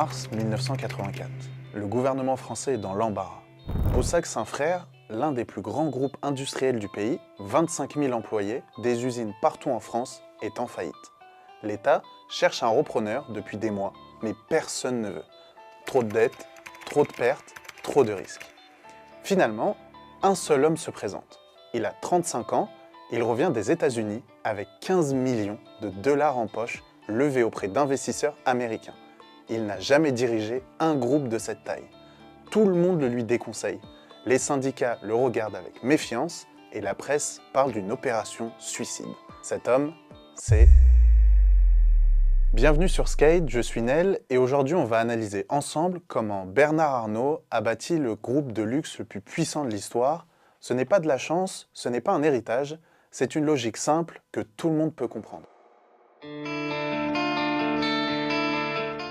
Mars 1984. Le gouvernement français est dans l'embarras. Boussac-Saint-Frère, l'un des plus grands groupes industriels du pays, 25 000 employés, des usines partout en France, est en faillite. L'État cherche un repreneur depuis des mois, mais personne ne veut. Trop de dettes, trop de pertes, trop de risques. Finalement, un seul homme se présente. Il a 35 ans, il revient des États-Unis avec 15 millions de dollars en poche levés auprès d'investisseurs américains. Il n'a jamais dirigé un groupe de cette taille. Tout le monde le lui déconseille. Les syndicats le regardent avec méfiance et la presse parle d'une opération suicide. Cet homme, c'est... Bienvenue sur Skate, je suis Nel et aujourd'hui on va analyser ensemble comment Bernard Arnault a bâti le groupe de luxe le plus puissant de l'histoire. Ce n'est pas de la chance, ce n'est pas un héritage, c'est une logique simple que tout le monde peut comprendre.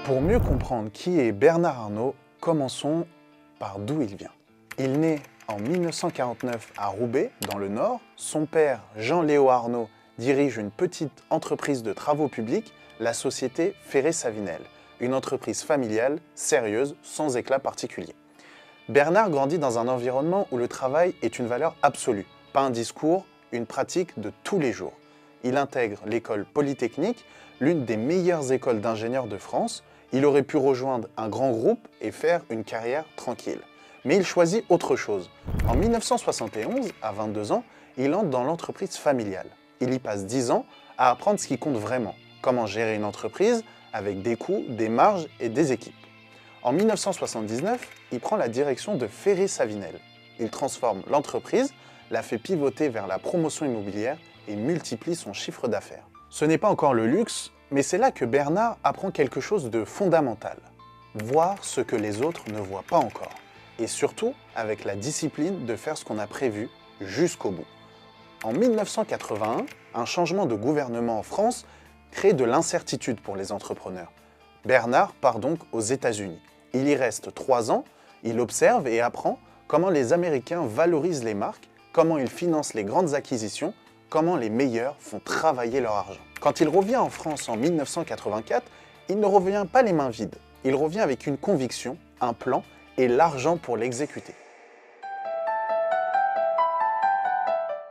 Pour mieux comprendre qui est Bernard Arnault, commençons par d'où il vient. Il naît en 1949 à Roubaix, dans le Nord. Son père, Jean-Léo Arnault, dirige une petite entreprise de travaux publics, la société Ferré-Savinel, une entreprise familiale, sérieuse, sans éclat particulier. Bernard grandit dans un environnement où le travail est une valeur absolue, pas un discours, une pratique de tous les jours. Il intègre l'école polytechnique, l'une des meilleures écoles d'ingénieurs de France. Il aurait pu rejoindre un grand groupe et faire une carrière tranquille. Mais il choisit autre chose. En 1971, à 22 ans, il entre dans l'entreprise familiale. Il y passe 10 ans à apprendre ce qui compte vraiment, comment gérer une entreprise avec des coûts, des marges et des équipes. En 1979, il prend la direction de Ferré-Savinel. Il transforme l'entreprise, la fait pivoter vers la promotion immobilière et multiplie son chiffre d'affaires. Ce n'est pas encore le luxe, mais c'est là que Bernard apprend quelque chose de fondamental. Voir ce que les autres ne voient pas encore. Et surtout, avec la discipline de faire ce qu'on a prévu jusqu'au bout. En 1981, un changement de gouvernement en France crée de l'incertitude pour les entrepreneurs. Bernard part donc aux États-Unis. Il y reste 3 ans, il observe et apprend comment les Américains valorisent les marques, comment ils financent les grandes acquisitions, comment les meilleurs font travailler leur argent. Quand il revient en France en 1984, il ne revient pas les mains vides. Il revient avec une conviction, un plan et l'argent pour l'exécuter.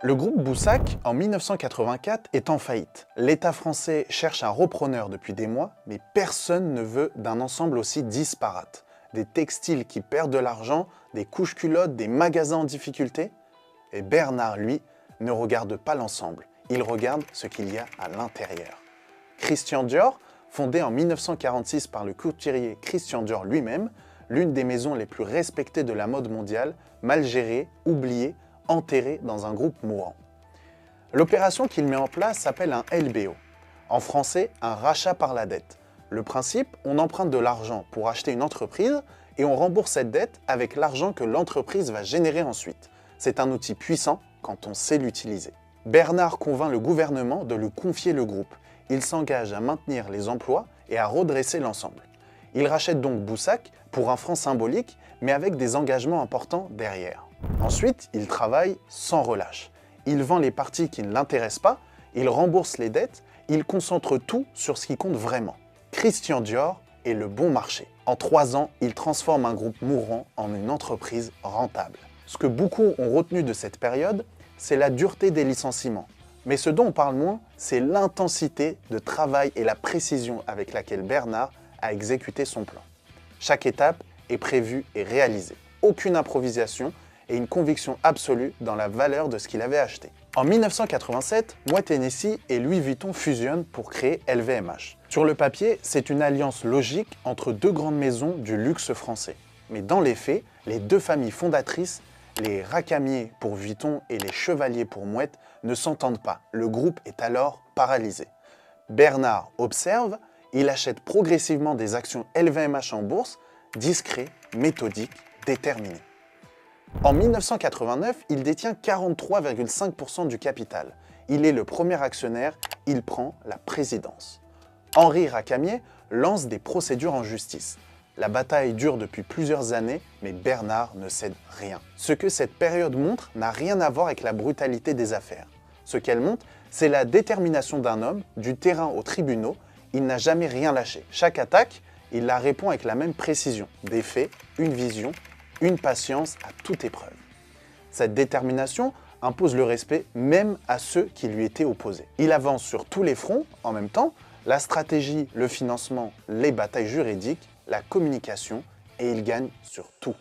Le groupe Boussac, en 1984, est en faillite. L'État français cherche un repreneur depuis des mois, mais personne ne veut d'un ensemble aussi disparate. Des textiles qui perdent de l'argent, des couches-culottes, des magasins en difficulté. Et Bernard, lui, ne regarde pas l'ensemble. Il regarde ce qu'il y a à l'intérieur. Christian Dior, fondé en 1946 par le couturier Christian Dior lui-même, l'une des maisons les plus respectées de la mode mondiale, mal gérée, oubliée, enterré dans un groupe mourant. L'opération qu'il met en place s'appelle un LBO. En français, un rachat par la dette. Le principe, on emprunte de l'argent pour acheter une entreprise et on rembourse cette dette avec l'argent que l'entreprise va générer ensuite. C'est un outil puissant quand on sait l'utiliser. Bernard convainc le gouvernement de lui confier le groupe. Il s'engage à maintenir les emplois et à redresser l'ensemble. Il rachète donc Boussac pour un franc symbolique, mais avec des engagements importants derrière. Ensuite, il travaille sans relâche. Il vend les parties qui ne l'intéressent pas, il rembourse les dettes, il concentre tout sur ce qui compte vraiment. Christian Dior est le bon marché. En 3 ans, il transforme un groupe mourant en une entreprise rentable. Ce que beaucoup ont retenu de cette période, c'est la dureté des licenciements. Mais ce dont on parle moins, c'est l'intensité de travail et la précision avec laquelle Bernard a exécuté son plan. Chaque étape est prévue et réalisée. Aucune improvisation et une conviction absolue dans la valeur de ce qu'il avait acheté. En 1987, Moët Hennessy et Louis Vuitton fusionnent pour créer LVMH. Sur le papier, c'est une alliance logique entre 2 grandes maisons du luxe français. Mais dans les faits, les 2 familles fondatrices, les Racamier pour Vuitton et les Chevalier pour Moët, ne s'entendent pas. Le groupe est alors paralysé. Bernard observe, il achète progressivement des actions LVMH en bourse, discret, méthodique, déterminé. En 1989, il détient 43,5% du capital. Il est le premier actionnaire, il prend la présidence. Henri Racamier lance des procédures en justice. La bataille dure depuis plusieurs années, mais Bernard ne cède rien. Ce que cette période montre n'a rien à voir avec la brutalité des affaires. Ce qu'elle montre, c'est la détermination d'un homme, du terrain aux tribunaux. Il n'a jamais rien lâché. Chaque attaque, il la répond avec la même précision, des faits, une vision, une patience à toute épreuve. Cette détermination impose le respect même à ceux qui lui étaient opposés. Il avance sur tous les fronts en même temps, la stratégie, le financement, les batailles juridiques, la communication, et il gagne sur tout.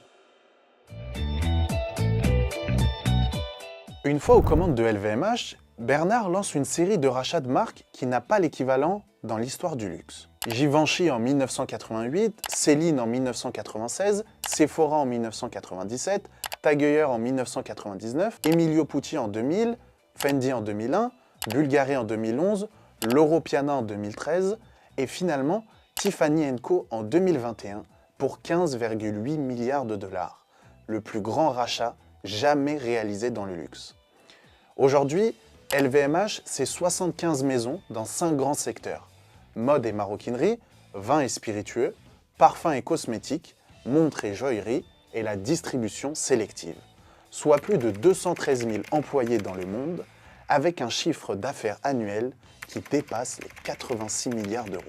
Une fois aux commandes de LVMH, Bernard lance une série de rachats de marques qui n'a pas l'équivalent dans l'histoire du luxe. Givenchy en 1988, Céline en 1996, Sephora en 1997, TAG Heuer en 1999, Emilio Pucci en 2000, Fendi en 2001, Bulgari en 2011, Loro Piana en 2013 et finalement Tiffany & Co en 2021 pour 15,8 milliards de dollars, le plus grand rachat jamais réalisé dans le luxe. Aujourd'hui, LVMH, c'est 75 maisons dans 5 grands secteurs. Mode et maroquinerie, vins et spiritueux, parfums et cosmétiques, montres et joaillerie et la distribution sélective. Soit plus de 213 000 employés dans le monde, avec un chiffre d'affaires annuel qui dépasse les 86 milliards d'euros.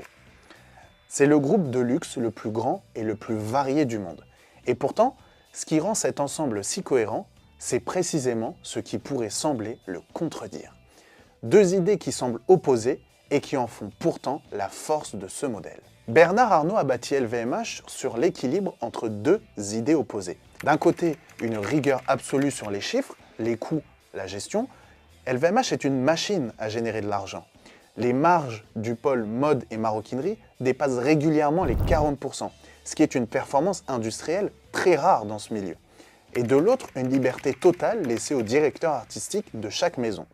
C'est le groupe de luxe le plus grand et le plus varié du monde. Et pourtant, ce qui rend cet ensemble si cohérent, c'est précisément ce qui pourrait sembler le contredire. Deux idées qui semblent opposées et qui en font pourtant la force de ce modèle. Bernard Arnault a bâti LVMH sur l'équilibre entre deux idées opposées. D'un côté, une rigueur absolue sur les chiffres, les coûts, la gestion. LVMH est une machine à générer de l'argent. Les marges du pôle mode et maroquinerie dépassent régulièrement les 40%, ce qui est une performance industrielle très rare dans ce milieu. Et de l'autre, une liberté totale laissée au directeur artistique de chaque maison.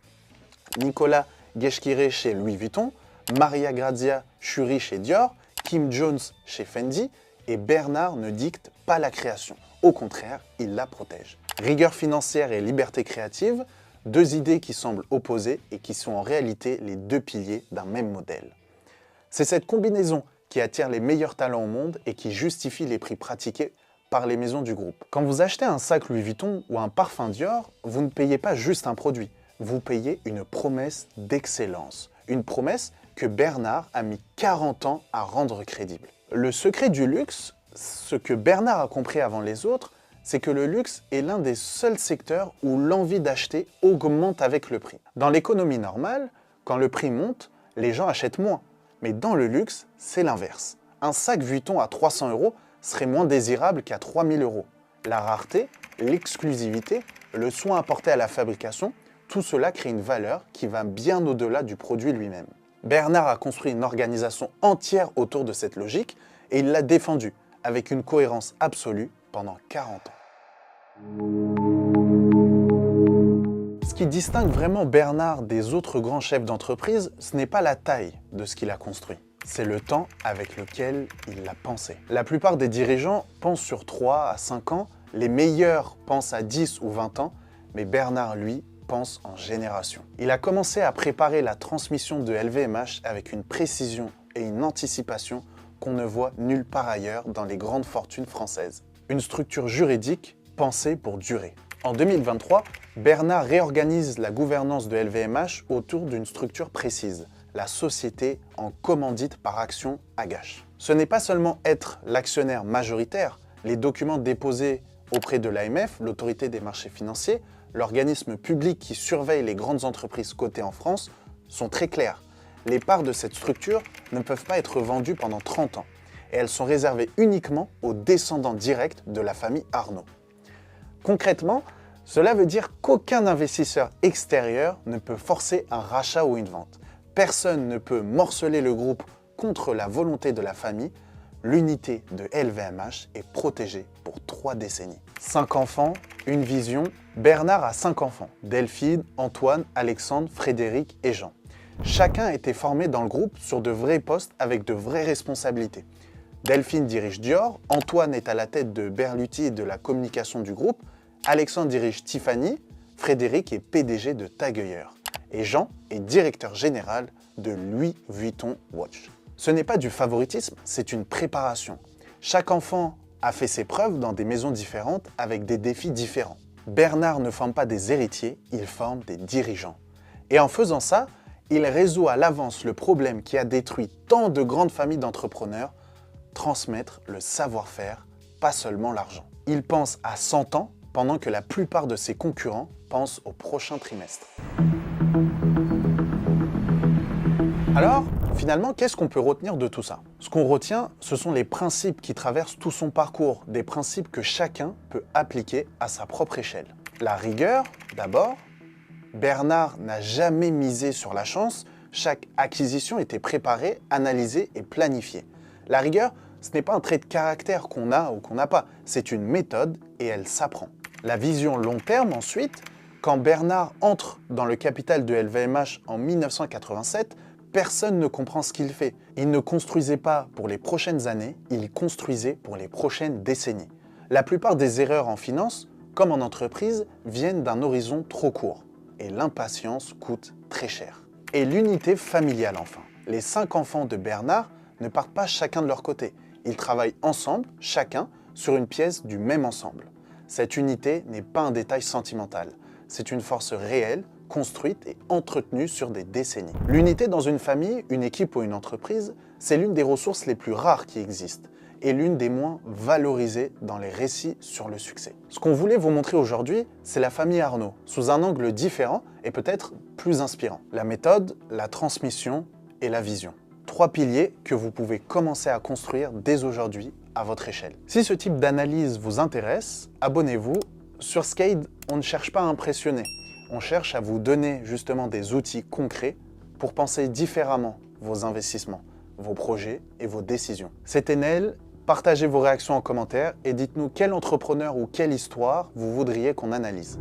Nicolas Guéchkiré chez Louis Vuitton, Maria Grazia Chiuri chez Dior, Kim Jones chez Fendi, et Bernard ne dicte pas la création. Au contraire, il la protège. Rigueur financière et liberté créative, deux idées qui semblent opposées et qui sont en réalité les deux piliers d'un même modèle. C'est cette combinaison qui attire les meilleurs talents au monde et qui justifie les prix pratiqués par les maisons du groupe. Quand vous achetez un sac Louis Vuitton ou un parfum Dior, vous ne payez pas juste un produit, vous payez une promesse d'excellence. Une promesse que Bernard a mis 40 ans à rendre crédible. Le secret du luxe, ce que Bernard a compris avant les autres, c'est que le luxe est l'un des seuls secteurs où l'envie d'acheter augmente avec le prix. Dans l'économie normale, quand le prix monte, les gens achètent moins. Mais dans le luxe, c'est l'inverse. Un sac Vuitton à 300 € serait moins désirable qu'à 3000 €. La rareté, l'exclusivité, le soin apporté à la fabrication, tout cela crée une valeur qui va bien au-delà du produit lui-même. Bernard a construit une organisation entière autour de cette logique et il l'a défendue avec une cohérence absolue pendant 40 ans. Ce qui distingue vraiment Bernard des autres grands chefs d'entreprise, ce n'est pas la taille de ce qu'il a construit. C'est le temps avec lequel il l'a pensé. La plupart des dirigeants pensent sur 3 à 5 ans, les meilleurs pensent à 10 ou 20 ans, mais Bernard, lui, pense en génération. Il a commencé à préparer la transmission de LVMH avec une précision et une anticipation qu'on ne voit nulle part ailleurs dans les grandes fortunes françaises. Une structure juridique pensée pour durer. En 2023, Bernard réorganise la gouvernance de LVMH autour d'une structure précise, la société en commandite par action Agache. Ce n'est pas seulement être l'actionnaire majoritaire, les documents déposés auprès de l'AMF, l'autorité des marchés financiers, l'organisme public qui surveille les grandes entreprises cotées en France, sont très clairs. Les parts de cette structure ne peuvent pas être vendues pendant 30 ans et elles sont réservées uniquement aux descendants directs de la famille Arnault. Concrètement, cela veut dire qu'aucun investisseur extérieur ne peut forcer un rachat ou une vente. Personne ne peut morceler le groupe contre la volonté de la famille. L'unité de LVMH est protégée pour 3 décennies. 5 enfants, une vision. Bernard a 5 enfants, Delphine, Antoine, Alexandre, Frédéric et Jean. Chacun a été formé dans le groupe sur de vrais postes avec de vraies responsabilités. Delphine dirige Dior, Antoine est à la tête de Berluti et de la communication du groupe, Alexandre dirige Tiffany, Frédéric est PDG de TAG Heuer et Jean est directeur général de Louis Vuitton Watch. Ce n'est pas du favoritisme, c'est une préparation. Chaque enfant a fait ses preuves dans des maisons différentes avec des défis différents. Bernard ne forme pas des héritiers, il forme des dirigeants. Et en faisant ça, il résout à l'avance le problème qui a détruit tant de grandes familles d'entrepreneurs, transmettre le savoir-faire, pas seulement l'argent. Il pense à 100 ans, pendant que la plupart de ses concurrents pensent au prochain trimestre. Alors, finalement, qu'est-ce qu'on peut retenir de tout ça? Ce qu'on retient, ce sont les principes qui traversent tout son parcours, des principes que chacun peut appliquer à sa propre échelle. La rigueur, d'abord. Bernard n'a jamais misé sur la chance, chaque acquisition était préparée, analysée et planifiée. La rigueur, ce n'est pas un trait de caractère qu'on a ou qu'on n'a pas, c'est une méthode et elle s'apprend. La vision long terme ensuite, quand Bernard entre dans le capital de LVMH en 1987, personne ne comprend ce qu'il fait. Il ne construisait pas pour les prochaines années, il construisait pour les prochaines décennies. La plupart des erreurs en finance, comme en entreprise, viennent d'un horizon trop court. Et l'impatience coûte très cher. Et l'unité familiale enfin. Les 5 enfants de Bernard ne partent pas chacun de leur côté. Ils travaillent ensemble, chacun, sur une pièce du même ensemble. Cette unité n'est pas un détail sentimental. C'est une force réelle, construite et entretenue sur des décennies. L'unité dans une famille, une équipe ou une entreprise, c'est l'une des ressources les plus rares qui existent et l'une des moins valorisées dans les récits sur le succès. Ce qu'on voulait vous montrer aujourd'hui, c'est la famille Arnault, sous un angle différent et peut-être plus inspirant. La méthode, la transmission et la vision. 3 piliers que vous pouvez commencer à construire dès aujourd'hui à votre échelle. Si ce type d'analyse vous intéresse, abonnez-vous. Sur Skade, on ne cherche pas à impressionner. On cherche à vous donner justement des outils concrets pour penser différemment vos investissements, vos projets et vos décisions. C'était Nel, partagez vos réactions en commentaire et dites-nous quel entrepreneur ou quelle histoire vous voudriez qu'on analyse.